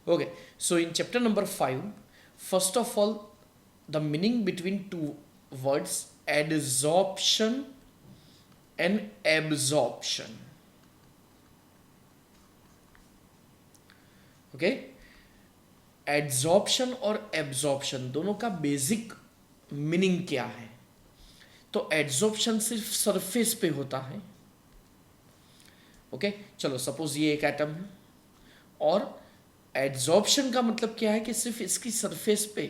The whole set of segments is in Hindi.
Okay, so in chapter number 5, first of all, the meaning between two words adsorption and absorption. Okay, adsorption और एब्जॉर्प्शन दोनों का बेसिक मीनिंग क्या है? तो एड्सॉर्प्शन सिर्फ सरफेस पे होता है। ओके, चलो सपोज ये एक एटम है और एड्सॉर्प्शन का मतलब क्या है कि सिर्फ इसकी सरफेस पे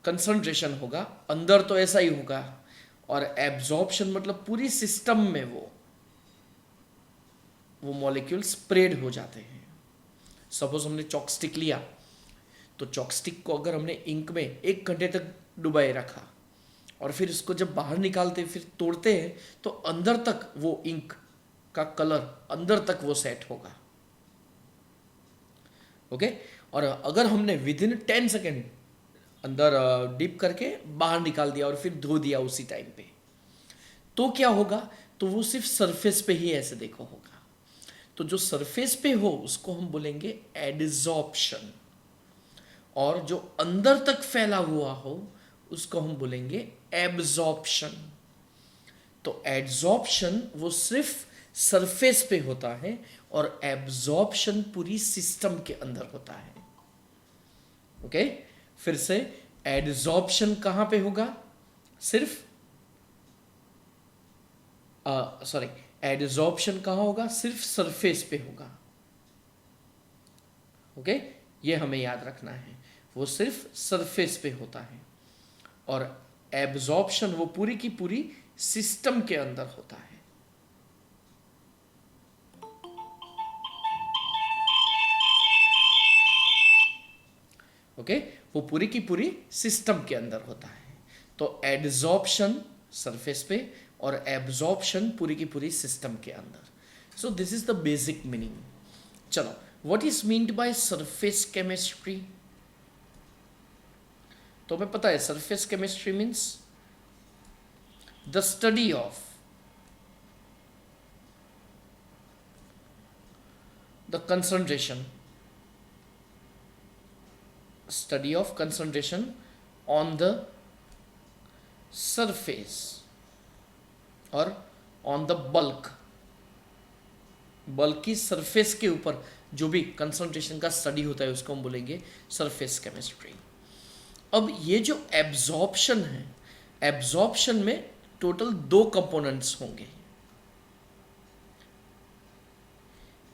कंसंट्रेशन होगा, अंदर तो ऐसा ही होगा। और एब्जॉर्प्शन मतलब पूरी सिस्टम में वो मॉलिक्यूल स्प्रेड हो जाते हैं। सपोज हमने चॉकस्टिक लिया, तो चॉकस्टिक को अगर हमने इंक में 1 घंटे तक डुबाए रखा और फिर इसको जब बाहर निकालते फिर तोड़ते हैं, तो अंदर तक वो इंक का कलर अंदर तक वो सेट होगा। ओके, और अगर हमने विद इन 10 सेकेंड अंदर डिप करके बाहर निकाल दिया और फिर धो दिया उसी टाइम पे, तो क्या होगा? तो वो सिर्फ सरफेस पे ही ऐसे देखो होगा। तो जो सरफेस पे हो उसको हम बोलेंगे एडजॉर्प्शन, और जो अंदर तक फैला हुआ हो उसको हम बोलेंगे एब्जॉर्प्शन। तो एड्सॉर्प्शन वो सिर्फ सरफेस पे होता है और एब्जॉर्प्शन पूरी सिस्टम के अंदर होता है। ओके, फिर से एड्सॉर्प्शन कहां पे होगा? सिर्फ सॉरी, एड्सॉर्प्शन कहां होगा? सिर्फ सरफेस पे होगा। ओके, ये हमें याद रखना है, वो सिर्फ सरफेस पे होता है। और एब्जॉर्प्शन वो पूरी की पूरी सिस्टम के अंदर होता है। ओके, वो पूरी की पूरी सिस्टम के अंदर होता है। तो एड्सॉर्प्शन सरफेस पे और एब्जॉर्प्शन पूरी की पूरी सिस्टम के अंदर। So this is the basic meaning. चलो, what is meant by surface chemistry? तो हमें पता है surface chemistry means the study of the concentration study of concentration on the surface और on the bulk की सरफेस के ऊपर जो भी कंसंट्रेशन का स्टडी होता है उसको हम बोलेंगे सरफेस केमिस्ट्री। अब ये जो एब्जॉर्प्शन है, एब्जॉर्प्शन में टोटल 2 कंपोनेंट्स होंगे।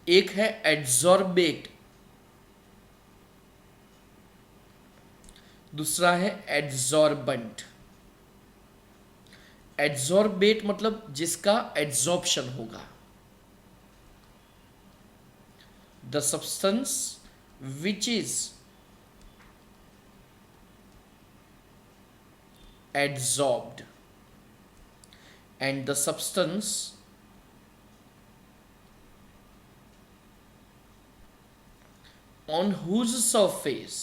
एक है एड्सॉर्बेट, दूसरा है एड्सॉर्बेंट। एड्सॉर्बेट मतलब जिसका एड्सॉर्प्शन होगा, the substance which is adsorbed, and the substance on whose surface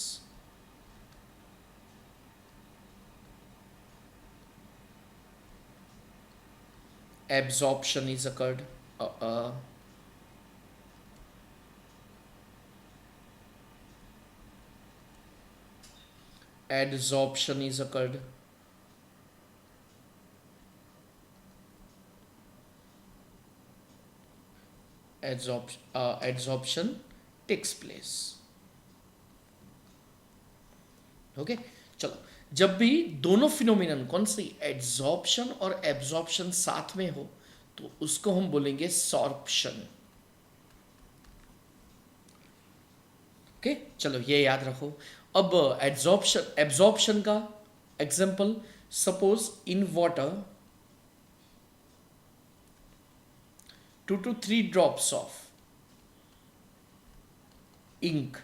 absorption is occurred. Adsorption is occurred. Adsorption takes place. Okay, चलो, जब भी दोनों फिनोमिनन कौन सी एड्सॉर्प्शन और एब्जॉर्प्शन साथ में हो तो उसको हम बोलेंगे सॉर्प्शन। ओके, चलो ये याद रखो। अब एब्जॉर्प्शन का example, suppose in water 2 to 3 drops of ink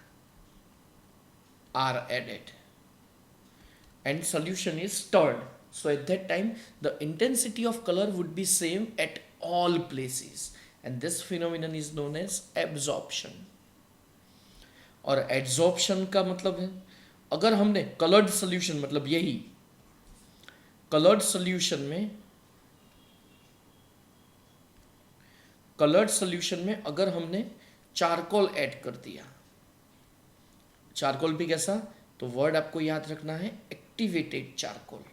are added and solution is stirred. So at that time the intensity of color would be same at all places, and this phenomenon is known as absorption. और एड्सॉर्प्शन का मतलब है अगर हमने कलर्ड सोल्यूशन, मतलब यही कलर्ड सोल्यूशन में कलर्ड सॉल्यूशन में अगर हमने चारकोल ऐड कर दिया, चारकोल भी कैसा, तो वर्ड आपको याद रखना है activated charcoal.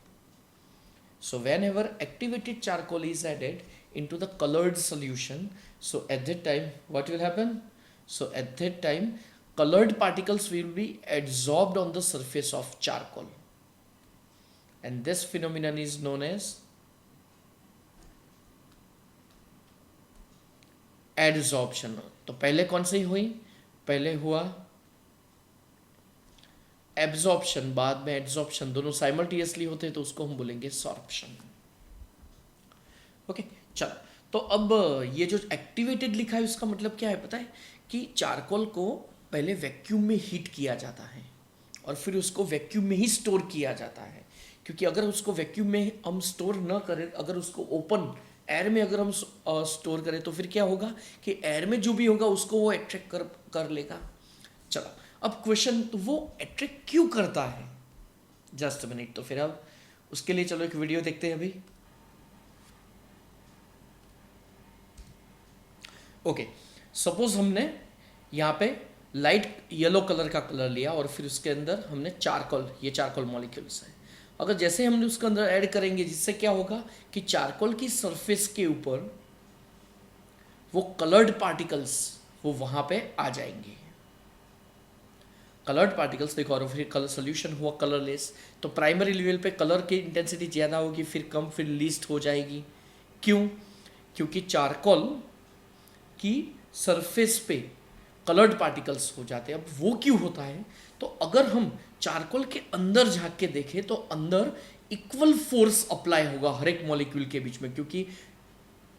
So whenever activated charcoal is added into the colored solution, so at that time what will happen? So at that time colored particles will be adsorbed on the surface of charcoal, and this phenomenon is known as adsorption. तो पहले कौन सी हुई, पहले हुआ एब्जॉर्प्शन, बाद में एड्सॉर्प्शन, दोनों साइमल्टेनियसली होते हैं तो उसको हम बोलेंगे सॉर्प्शन. ओके चलो, तो अब ये जो एक्टिवेटेड लिखा है उसका मतलब क्या है पता है, कि चारकोल को पहले वैक्यूम में हीट किया जाता है और फिर उसको वैक्यूम में ही स्टोर किया जाता है. क्योंकि अगर उसको वैक्यूम में हम स्टोर न करें, अगर उसको ओपन एयर में अगर हम स्टोर करें तो फिर क्या होगा कि एयर में जो भी होगा उसको वो अट्रैक्ट कर लेगा. चलो अब क्वेश्चन, तो वो अट्रैक्ट क्यों करता है, जस्ट मिनट. तो फिर अब उसके लिए चलो एक वीडियो देखते हैं अभी. ओके, सपोज हमने यहाँ पे लाइट येलो कलर का कलर लिया और फिर उसके अंदर हमने चारकोल, ये चारकोल मॉलिक्यूल्स है. अगर जैसे हमने उसके अंदर ऐड करेंगे, जिससे क्या होगा कि चारकोल की सरफेस के ऊपर वो कलर्ड पार्टिकल्स वो वहाँ पे आ जाएंगे. कलर्ड पार्टिकल्स देखो, और फिर कलर सोल्यूशन हुआ कलरलेस, तो प्राइमरी लेवल पे कलर की इंटेंसिटी ज़्यादा होगी, फिर कम, फिर लीस्ट हो जाएगी. क्यों? क्योंकि चारकोल की सरफेस पे कलर्ड पार्टिकल्स हो जाते हैं. अब वो क्यों होता है, तो अगर हम चारकोल के अंदर झांक के देखें तो अंदर इक्वल फोर्स अप्लाई होगा हर एक मॉलिक्यूल के बीच में, क्योंकि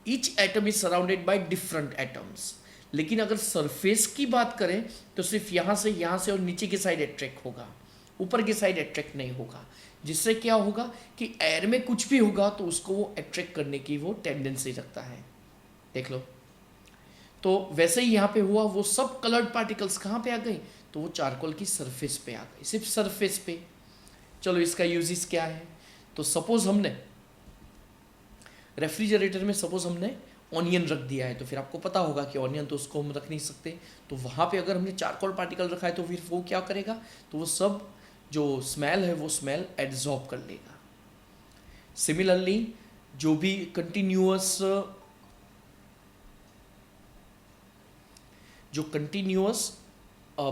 each atom is surrounded by different atoms. लेकिन अगर सरफेस की बात करें तो सिर्फ यहाँ से और नीचे की साइड अट्रैक्ट होगा, ऊपर की साइड अट्रैक्ट नहीं होगा. जिससे क्या होगा कि एयर में कुछ भी होगा तो उसको वो अट्रैक्ट करने की वो टेंडेंसी रखता है. देख लो, तो वैसे ही यहाँ पे हुआ, वो सब कलर्ड पार्टिकल्स कहाँ पे आ गए, तो वो चारकोल की सरफेस पे आ गए, सिर्फ सरफेस पे. चलो इसका यूजेस क्या है, तो सपोज हमने रेफ्रिजरेटर में सपोज हमने ऑनियन रख दिया है, तो फिर आपको पता होगा कि ऑनियन तो उसको हम रख नहीं सकते, तो वहाँ पे अगर हमने चारकोल पार्टिकल रखा है तो फिर वो क्या करेगा, तो वो सब जो स्मेल है वो स्मेल एब्जॉर्ब कर लेगा. सिमिलरली जो भी कंटिन्यूअस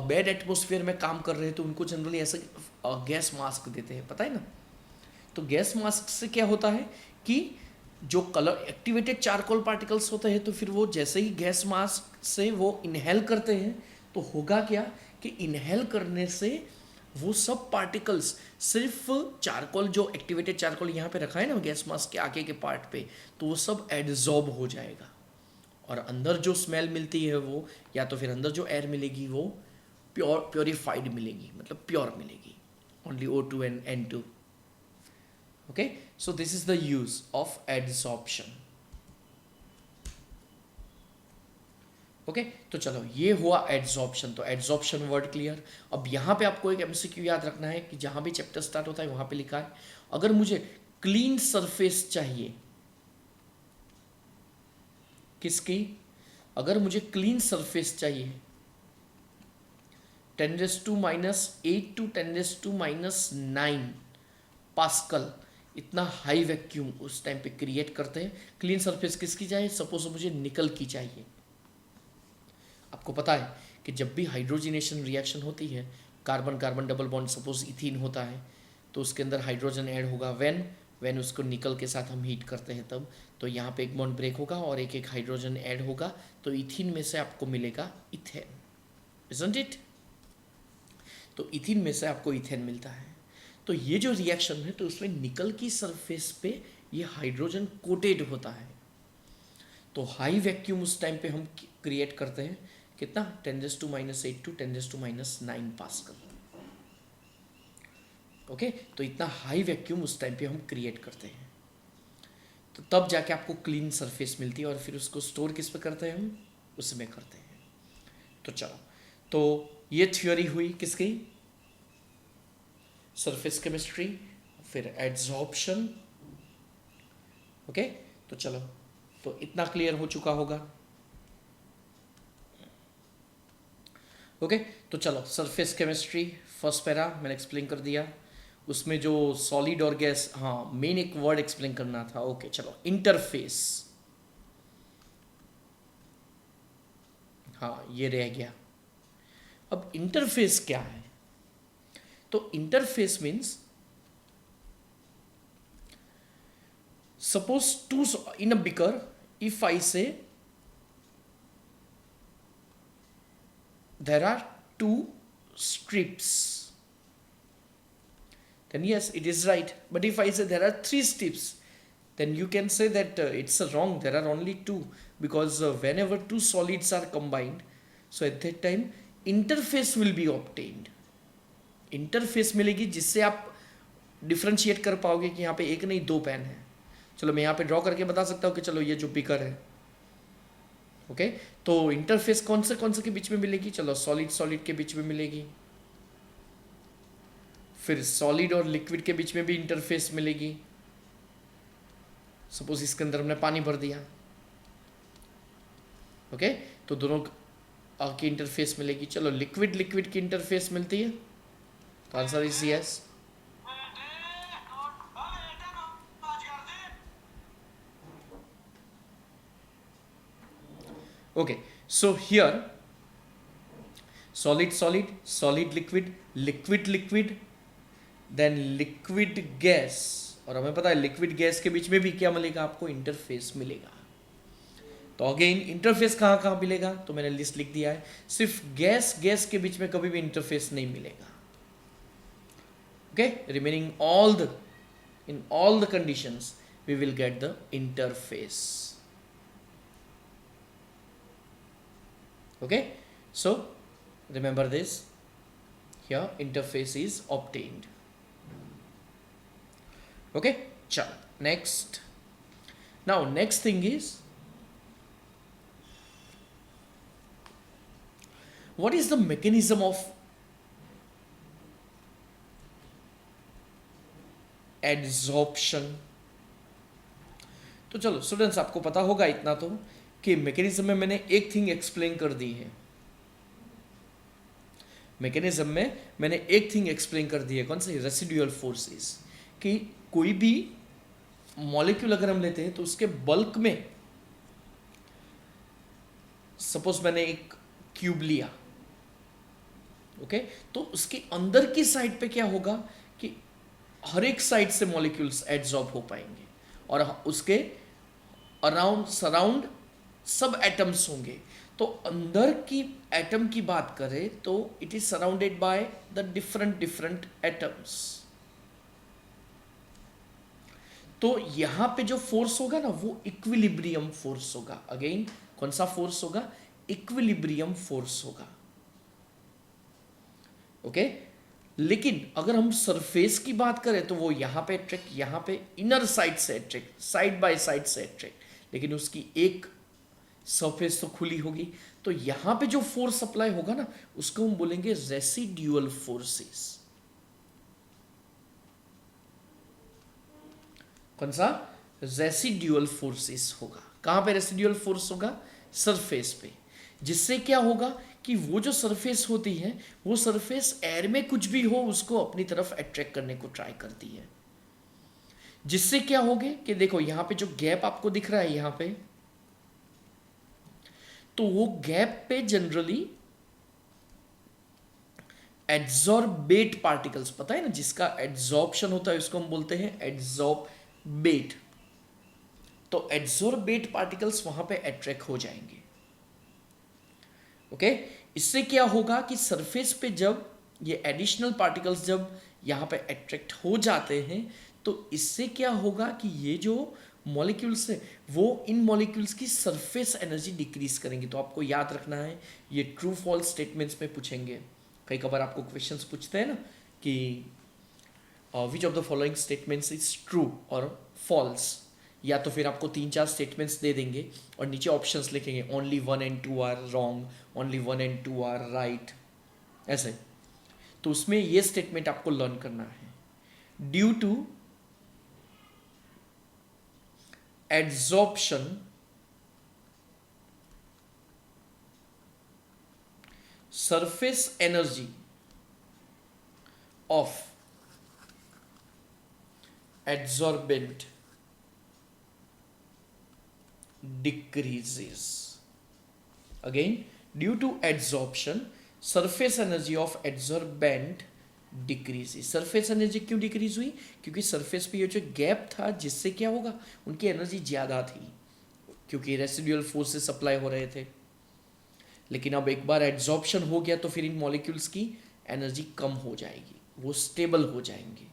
बैड एटमोसफियर में काम कर रहे हैं तो उनको जनरली ऐसे गैस मास्क देते हैं, पता है ना. तो गैस मास्क से क्या होता है कि जो कलर एक्टिवेटेड चारकोल पार्टिकल्स होते हैं तो फिर वो जैसे ही गैस मास्क से वो इनहेल करते हैं तो होगा क्या कि इनहेल करने से वो सब पार्टिकल्स सिर्फ चारकोल, जो एक्टिवेटेड चारकोल यहाँ पे रखा है ना गैस मास्क के आगे के पार्ट पे, तो वो सब एड्जॉर्ब हो जाएगा और अंदर जो स्मेल मिलती है वो, या तो फिर अंदर जो एयर मिलेगी वो प्योरीफाइड मिलेगी, मतलब प्योर मिलेगी, only O2 and N2. Okay, so this is the use of adsorption. Okay, तो चलो ये हुआ adsorption. तो adsorption वर्ड क्लियर. अब यहाँ पे आपको एक MCQ याद रखना है कि जहाँ भी चैप्टर स्टार्ट होता है वहाँ पे लिखा है, अगर मुझे क्लीन सरफेस चाहिए, किसकी, अगर मुझे क्लीन सरफेस चाहिए 10⁻⁸ to 10⁻⁹ पास्कल, इतना हाई वैक्यूम उस टाइम पे क्रिएट करते हैं. क्लीन सरफेस किसकी चाहिए, सपोज मुझे निकल की चाहिए. आपको पता है कि जब भी हाइड्रोजनेशन रिएक्शन होती है, carbon carbon double bond, suppose ethene होता है तो उसके अंदर हाइड्रोजन ऐड होगा. व्हेन उसको निकल के साथ हम हीट करते हैं तब, तो यहाँ पे एक बॉन्ड ब्रेक होगा और एक एक हाइड्रोजन ऐड होगा, तो इथीन में से आपको मिलेगा इथेन, इजंट इट. तो इथीन में से आपको इथेन मिलता है. तो ये जो रिएक्शन है तो उसमें निकल की सरफेस पे ये हाइड्रोजन कोटेड होता है. तो हाई वैक्यूम उस टाइम पे हम क्रिएट करते हैं, कितना, 10⁻⁸ to 10⁻⁹ पास्कल. ओके, तो इतना हाई वैक्यूम उस टाइम पे हम क्रिएट करते हैं, तो तब जाके आपको क्लीन सरफेस मिलती है और फिर उसको स्टोर किस पे करते हैं, हम उसमें करते हैं. तो चलो, तो ये थ्योरी हुई किसकी, सरफेस केमिस्ट्री, फिर एड्सॉर्प्शन. ओके, तो चलो, तो इतना क्लियर हो चुका होगा. ओके, तो चलो सरफेस केमिस्ट्री फर्स्ट पैरा मैंने एक्सप्लेन कर दिया। उसमें जो सॉलिड और गैस, हाँ मेन एक वर्ड एक्सप्लेन करना था। ओके चलो, इंटरफेस, हाँ ये रह गया। अब इंटरफेस क्या है? तो interface means suppose to in a beaker, if I say there are two strips, then yes it is right. But if I say there are three strips, then you can say that it's wrong, there are only two, because whenever two solids are combined, so at that time interface will be obtained, interface मिलेगी जिससे आप डिफ्रेंशिएट कर पाओगे कि यहाँ पे एक नहीं दो पेन है। चलो मैं यहाँ पे ड्रॉ करके बता सकता हूँ कि चलो ये जो बिकर है, ओके तो इंटरफेस कौन से के बीच में मिलेगी? चलो सॉलिड सॉलिड के बीच में मिलेगी, फिर सॉलिड और लिक्विड के बीच में भी इंटरफेस मिलेगी। सपोज इसके अंदर हमने पानी भर दिया, ओके तो दोनों की इंटरफेस मिलेगी। चलो लिक्विड लिक्विड की इंटरफेस मिलती है, तो answer is yes. Okay so here solid solid, solid liquid, liquid liquid, then liquid gas, और हमें पता है लिक्विड गैस के बीच में भी क्या मिलेगा आपको? इंटरफेस मिलेगा। तो अगेन इंटरफेस कहाँ कहाँ मिलेगा? तो मैंने लिस्ट लिख दिया है, सिर्फ गैस गैस के बीच में कभी भी इंटरफेस नहीं मिलेगा। Okay, remaining all the in all the conditions we will get the interface. Okay so remember this, here interface is obtained. Okay chalo, next. Now next thing is, what is the mechanism of adsorption? तो चलो स्टूडेंट्स, आपको पता होगा इतना तो कि मैकेनिज्म में मैंने एक थिंग एक्सप्लेन कर दी है। मैकेनिज्म में मैंने एक थिंग एक्सप्लेन कर दी है, कौन सी? Residual forces. कि कोई भी मॉलिक्यूल अगर हम लेते हैं तो उसके बल्क में, सपोज मैंने एक क्यूब लिया, ओके तो उसके अंदर की साइड पे क्या होगा कि हर एक साइड से मॉलिक्यूल्स एड्सॉर्ब हो पाएंगे, और उसके अराउंड सराउंड सब एटम्स होंगे। तो अंदर की एटम की बात करें तो it is surrounded by the different different atoms. तो यहां पे जो फोर्स होगा ना वो इक्विलिब्रियम फोर्स होगा। अगेन कौन सा फोर्स होगा? इक्विलिब्रियम फोर्स होगा। ओके लेकिन अगर हम सरफेस की बात करें तो वो यहां पे अट्रैक्ट, यहां पे इनर साइड से अट्रैक्ट, साइड बाय साइड से अट्रैक्ट, लेकिन उसकी एक सरफेस तो खुली होगी। तो यहां पे जो फोर्स अप्लाई होगा ना उसको हम बोलेंगे रेसिड्यूअल फोर्सेस। कौन सा? रेसिड्यूअल फोर्सेस होगा। कहां पे रेसिड्यूअल फोर्स होगा? सरफेस पे। जिससे क्या होगा कि वो जो सरफेस होती है वो सरफेस एयर में कुछ भी हो उसको अपनी तरफ अट्रैक्ट करने को ट्राई करती है। जिससे क्या होगे कि देखो यहां पे जो गैप आपको दिख रहा है यहां पे, तो वो गैप पे जनरली एड्सॉर्बेट पार्टिकल्स, पता है ना, जिसका एड्सॉर्प्शन होता है उसको हम बोलते हैं एड्सॉर्बेट। तो एड्सॉर्बेट पार्टिकल्स वहां पे अट्रैक्ट हो जाएंगे। ओके इससे क्या होगा कि सरफेस पे जब ये एडिशनल पार्टिकल्स जब यहां पे अट्रैक्ट हो जाते हैं तो इससे क्या होगा कि ये जो मॉलिक्यूल्स है वो इन मॉलिक्यूल्स की सरफेस एनर्जी डिक्रीज करेंगे। तो आपको याद रखना है, ये ट्रू फॉल्स स्टेटमेंट्स में पूछेंगे। कई बार आपको क्वेश्चंस पूछते हैं ना कि which of the following statements is true और फॉल्स, या तो फिर आपको 3-4 स्टेटमेंट्स दे देंगे और नीचे ऑप्शंस लिखेंगे only 1 and 2 are wrong, only 1 and 2 are right, ऐसे। तो उसमें ये स्टेटमेंट आपको लर्न करना है। Due to adsorption surface energy of adsorbent decreases. Again, due to adsorption, surface energy of adsorbent decrease. Surface energy क्यों डिक्रीज हुई? क्योंकि सरफेस पे ये जो गैप था, जिससे क्या होगा, उनकी एनर्जी ज़्यादा थी, क्योंकि रेसिडुअल फोर्सेस सप्लाई हो रहे थे। लेकिन अब एक बार एड्जॉर्प्शन हो गया तो फिर इन मॉलिक्यूल्स की एनर्जी कम हो जाएगी, वो स्टेबल हो जाएंगे,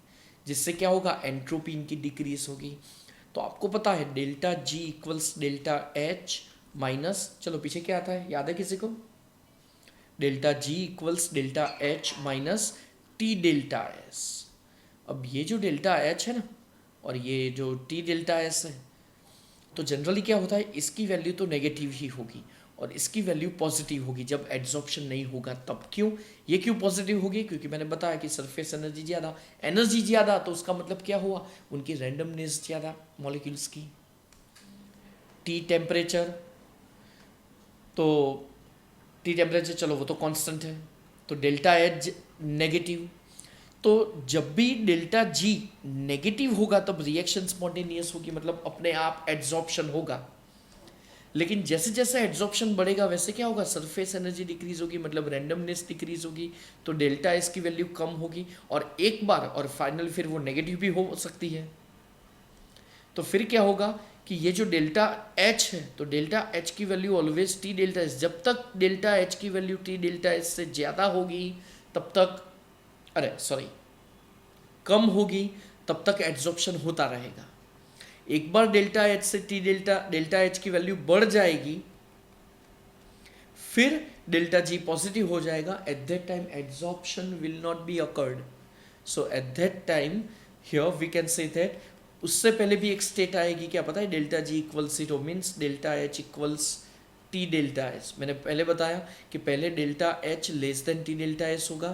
जिससे क्या होगा, एंट्रोपी इनकी डिक्रीज होगी। तो आपको पता है delta G equals delta H minus, चलो पीछे क्या आता है, याद है किसी को? Delta G equals delta H minus T delta S. अब ये जो डेल्टा एच है ना, और ये जो टी डेल्टा एस है, तो जनरली क्या होता है, इसकी वैल्यू तो नेगेटिव ही होगी और इसकी वैल्यू पॉजिटिव होगी जब एड्जॉर्प्शन नहीं होगा तब। क्यों? ये क्यों पॉजिटिव होगी? क्योंकि मैंने बताया कि सरफेस एनर्जी ज़्यादा, तो उसका मतलब क्या हुआ, उनकी रैंडमनेस ज़्यादा मॉलिक्यूल्स की। टी टेम्परेचर, तो टी टेम्परेचर चलो वो तो कांस्टेंट है, तो डेल्टा एच नेगेटिव। तो जब भी डेल्टा जी नेगेटिव होगा तब रिएक्शन स्पॉन्टेनियस होगी, मतलब अपने आप एड्जॉर्प्शन होगा। लेकिन जैसे जैसे एड्जॉर्प्शन बढ़ेगा वैसे क्या होगा, सरफेस एनर्जी डिक्रीज होगी, मतलब रैंडमनेस डिक्रीज होगी, तो डेल्टा एस की वैल्यू कम होगी और एक बार और फाइनल फिर वो नेगेटिव भी हो सकती है। तो फिर क्या होगा कि ये जो डेल्टा एच है, तो डेल्टा एच की value always T delta S, जब तक डेल्टा एच की वैल्यू टी डेल्टा एस से ज़्यादा होगी तब तक, अरे सॉरी, कम होगी तब तक एड्जॉर्प्शन होता रहेगा। एक बार डेल्टा एच से टी डेल्टा एच की वैल्यू बढ़ जाएगी, फिर डेल्टा जी पॉजिटिव हो जाएगा। At that time adsorption will not be occurred. So at that time here we can say that, उससे पहले भी एक स्टेट आएगी, क्या पता है, delta G equals zero means delta H equals T delta S. मैंने पहले बताया कि पहले delta H less than T delta S होगा,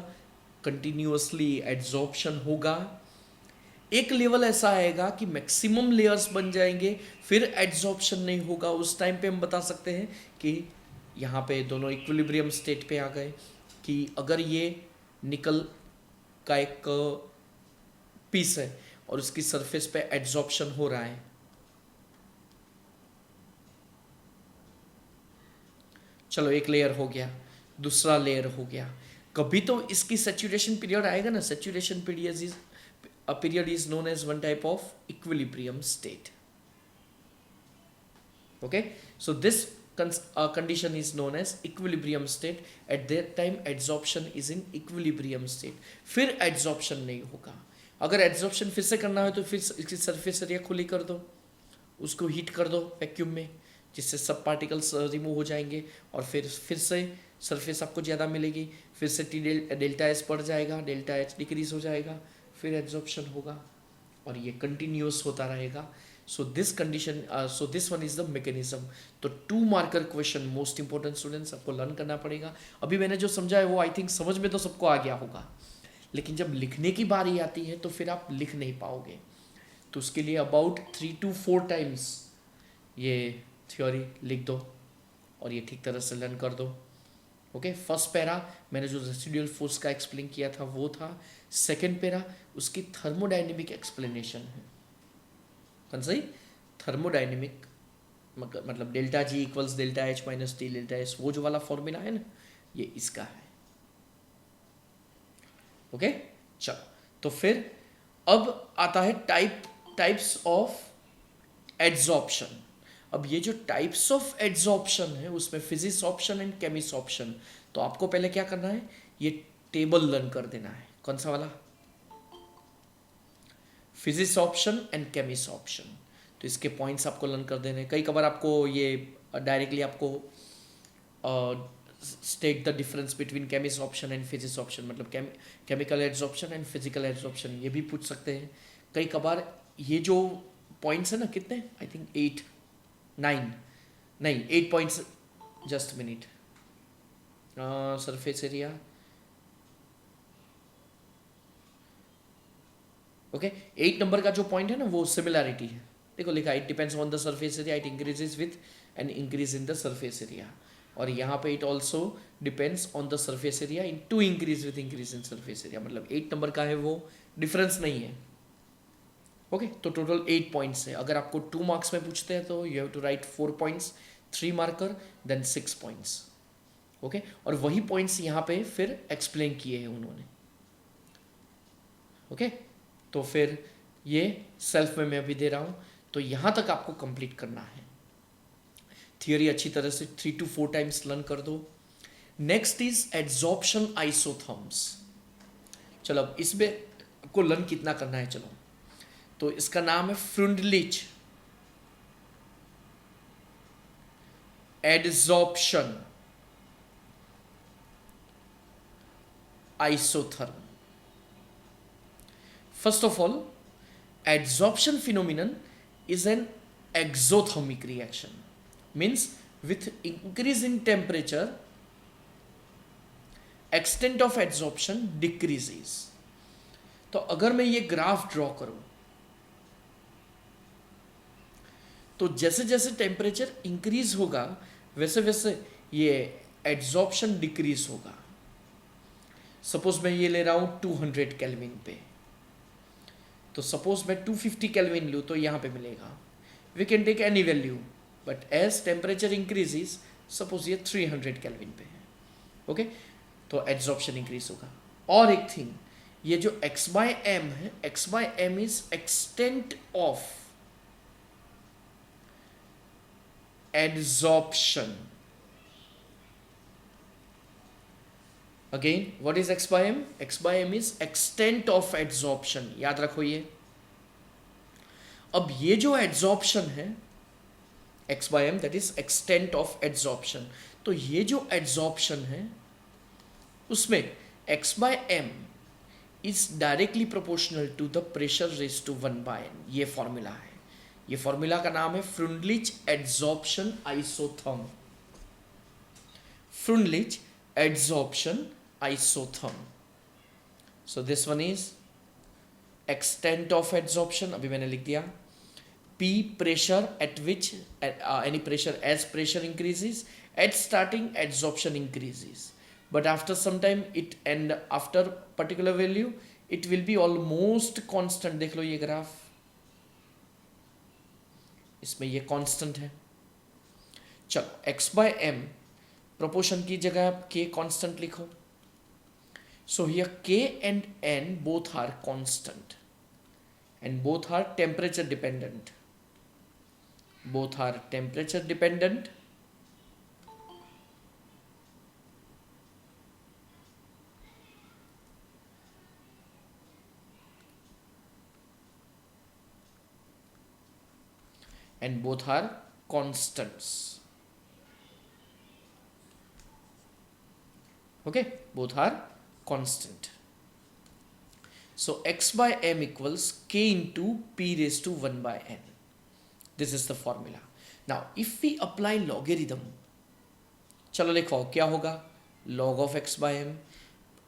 कंटिन्यूअसली एड्जॉर्प्शन होगा, एक लेवल ऐसा आएगा कि मैक्सिमम लेयर्स बन जाएंगे, फिर एड्जॉर्प्शन नहीं होगा। उस टाइम पे हम बता सकते हैं कि यहाँ पे दोनों इक्विलिब्रियम स्टेट पे आ गए, कि अगर ये निकल का एक पीस है और उसकी सरफेस पे एड्जॉर्प्शन हो रहा है, चलो एक लेयर हो गया, दूसरा लेयर हो गया, कभी तो इसकी सैचुरेशन पीरियड आएगा ना। Saturation period is known as one type of equilibrium state. Okay, so this condition is known as equilibrium state. At that time adsorption is in equilibrium state, फिर adsorption नहीं होगा। अगर adsorption फिर से करना है तो फिर इसकी सरफेस एरिया खुली कर दो, उसको हीट कर दो वैक्यूम में, जिससे सब पार्टिकल्स रिमूव हो जाएंगे और फिर से सरफेस आपको ज़्यादा मिलेगी, फिर से टी डेल्टा एस बढ़ जाएगा, डेल्टा एच डिक्रीज हो जाएगा, फिर एड्जॉर्प्शन होगा और ये कंटिन्यूस होता रहेगा। So this condition, so this one is the mechanism. तो 2 marker question most important students आपको लर्न करना पड़ेगा। अभी मैंने जो समझा है वो आई थिंक समझ में तो सबको आ गया होगा, लेकिन जब लिखने की बारी आती है तो फिर आप लिख नहीं पाओगे। तो उसके लिए अबाउट 3 to 4 टाइम्स ये थ्योरी लिख दो और ये ठीक तरह से लर्न कर दो। ओके, फर्स्ट पैरा मैंने जो रेसिडुअल फोर्स का एक्सप्लेन किया था वो था, सेकेंड पैरा उसकी थर्मोडाइनेमिक एक्सप्लेनेशन है। कौन सही? थर्मोडाइनेमिक, मतलब delta G equals delta H minus T delta S, वो जो वाला फॉर्मूला है ना, ये इसका है। ओके, चलो तो फिर अब आता है टाइप्स ऑफ एड्जॉर्प्शन। अब ये जो टाइप्स ऑफ एड्जॉर्प्शन है उसमें फिजिसॉर्प्शन एंड केमिसॉर्प्शन। तो आपको पहले क्या करना है, ये टेबल लर्न कर देना है। कौन सा वाला? फिजिसॉर्प्शन एंड केमिसॉर्प्शन। तो इसके पॉइंट्स आपको लर्न कर देने। कई कबार आपको ये डायरेक्टली आपको state the difference between chemisorption and physisorption, मतलब chemical adsorption and physical adsorption, ये भी पूछ सकते हैं। कई कबार ये जो पॉइंट्स है ना, कितने, आई थिंक 8 9 नहीं 8 points, just minute, surface area, okay 8 number का जो पॉइंट है ना वो सिमिलैरिटी है। देखो लिखा, it depends on the surface area, it increases with an increase in the surface area. और यहाँ पे it also depends on the surface area in two increase with increase in surface area, मतलब 8 नंबर का है वो, डिफरेंस नहीं है। ओके तो टोटल 8 पॉइंट्स है। अगर आपको 2 मार्क्स में पूछते हैं तो you have to write 4 points, 3 marker then 6 points. Okay और वही पॉइंट्स यहाँ पे फिर एक्सप्लेन किए हैं उन्होंने। ओके तो फिर ये सेल्फ में मैं अभी दे रहा हूँ, तो यहाँ तक आपको कंप्लीट करना है। थियोरी अच्छी तरह से 3 to 4 टाइम्स लर्न कर दो। Next is adsorption isotherms. चलो अब इसमें आपको लर्न कितना करना है, चलो तो इसका नाम है Freundlich adsorption isotherm. First of all, adsorption phenomenon is an exothermic reaction. Means with increase in temperature, extent of adsorption decreases. तो अगर मैं ये ग्राफ ड्रॉ करूं तो जैसे जैसे टेम्परेचर इंक्रीज होगा वैसे वैसे ये एड्सॉर्प्शन डिक्रीज होगा। सपोज मैं ये ले रहा हूं 200 केल्विन पे, तो सपोज मैं 250 केल्विन लूँ तो यहाँ पे मिलेगा। We can take any value but as temperature increases, suppose ये 300 केल्विन पे है। ओके तो एड्सॉर्प्शन इंक्रीज होगा। और एक थिंग, ये जो x बाय एम है, x by M is extent of adsorption. Again what is x by M? x by M is extent of adsorption, याद रखो ये। अब ये जो एड्सॉर्प्शन है x by M that is extent of adsorption, तो ये जो एड्सॉर्प्शन है उसमें x by M is directly proportional to the pressure raise to 1 by n। ये फॉर्मूला है, ये फॉर्मूला का नाम है Freundlich adsorption isotherm. Freundlich adsorption isotherm. So this one is extent of adsorption, अभी मैंने लिख दिया। P pressure at which any pressure as pressure increases, at starting adsorption increases, but after some time it and after particular value it will be almost constant। देख लो ये ग्राफ, इसमें ये कांस्टेंट है। चलो x by m प्रोपोर्शन की जगह आप k कांस्टेंट लिखो। So here k and n both are constant and both are temperature dependent, both are temperature dependent। and both are constants। okay both are constant। so x by m equals k into p raised to 1 by n। this is the formula। now if we apply logarithm, चलो लिखो क्या होगा, log of x by m,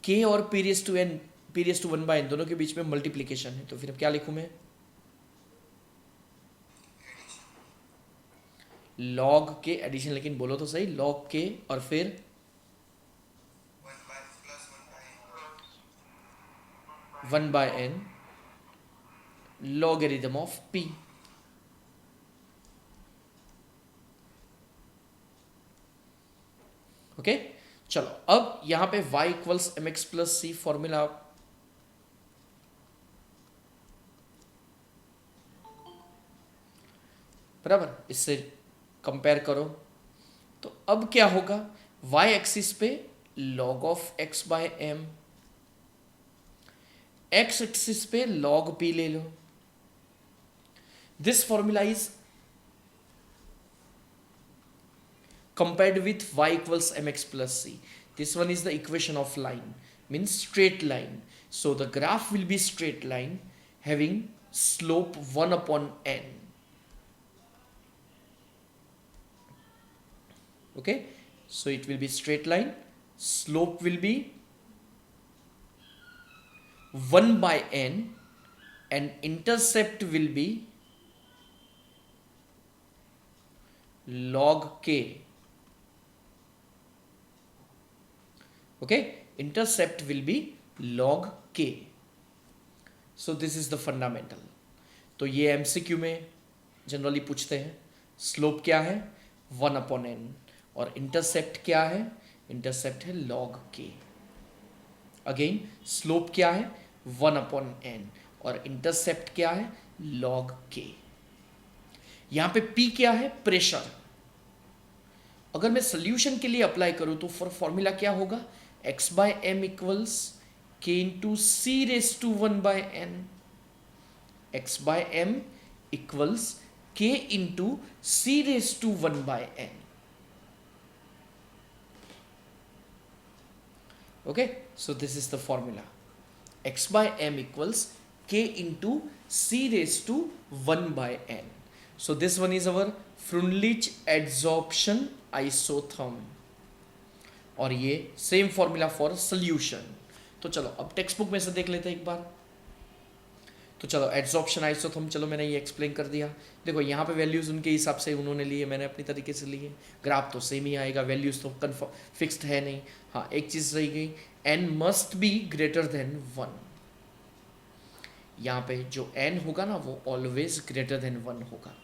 k और p raised to n, p raised to 1 by n दोनों के बीच में मल्टीप्लीकेशन है, तो फिर अब क्या लिखूं मैं, log के एडिशन, लेकिन बोलो तो सही, log के और फिर 1 by n logarithm of p। Okay चलो अब यहां पे y equals m x plus c formula, बराबर, इससे कंपेयर करो तो अब क्या होगा, y एक्सिस पे log of x by M, x axis पे log p ले लो। This formula is compared with y equals mx plus c। this one is the equation of line, means straight line, so the graph will be straight line having slope 1 upon n। okay so it will be straight line, slope will be 1 by n and intercept will be log k okay, intercept will be log k. So this is the fundamental. तो ये एमसीक्यू में जनरली पूछते हैं. स्लोप क्या है? 1/n. और इंटरसेप्ट क्या है? इंटरसेप्ट है log k. अगेन स्लोप क्या है? 1/n. और इंटरसेप्ट क्या है? log k. यहां पे p क्या है? प्रेशर. अगर मैं सोल्यूशन के लिए अप्लाई करूं तो फॉर्मूला क्या होगा? x/m equals k into C raise to 1/n. x/m equals k into C raise to 1/n. Okay, so this is the formula. x/m equals k into c raised to 1/n. So this one is our Freundlich adsorption isotherm. और ये सेम फॉर्मूला फॉर सोल्यूशन. तो चलो अब टेक्स्ट बुक में से देख लेते हैं एक बार. तो चलो एड्सॉर्प्शन आइसोथर्म, चलो मैंने ये एक्सप्लेन कर दिया. देखो यहाँ पे वैल्यूज़ उनके हिसाब से उन्होंने लिए, मैंने अपनी तरीके से लिए. ग्राफ तो सेम ही आएगा, वैल्यूज़ तो कन्फर्म फिक्स्ड है नहीं. हाँ, एक चीज़ रही गई, n must be greater than 1. यहाँ पे जो n होगा ना वो ऑलवेज ग्रेटर देन 1 होगा.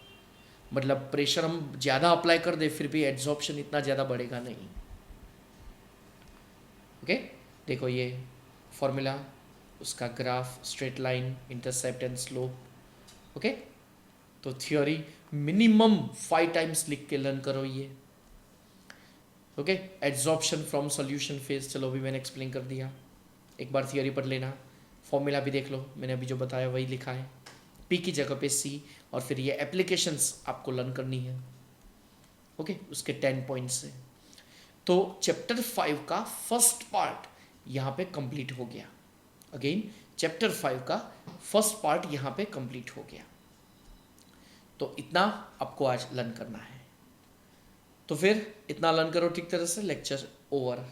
मतलब प्रेशर हम ज़्यादा अप्लाई कर दे फिर भी एड्सॉर्प्शन इतना ज़्यादा बढ़ेगा नहीं. ओके, देखो ये फॉर्मूला, उसका graph, straight line, intercept and slope. Okay, तो थियोरी मिनिमम 5 टाइम्स लिख के लर्न करो ये. Okay, adsorption from solution phase, चलो अभी मैंने एक्सप्लेन कर दिया. एक बार थियोरी पढ़ लेना, फॉर्मूला भी देख लो, मैंने अभी जो बताया वही लिखा है. पी की जगह पे सी, और फिर ये एप्लीकेशंस आपको लर्न करनी है. ओके, उसके 10 पॉइंट्स से. तो चैप्टर 5 का फर्स्ट पार्ट यहाँ पे कंप्लीट हो गया. अगेन चैप्टर 5 का फर्स्ट पार्ट यहाँ पे कंप्लीट हो गया. तो इतना आपको आज लर्न करना है. तो फिर इतना लर्न करो ठीक तरह से, लेक्चर ओवर.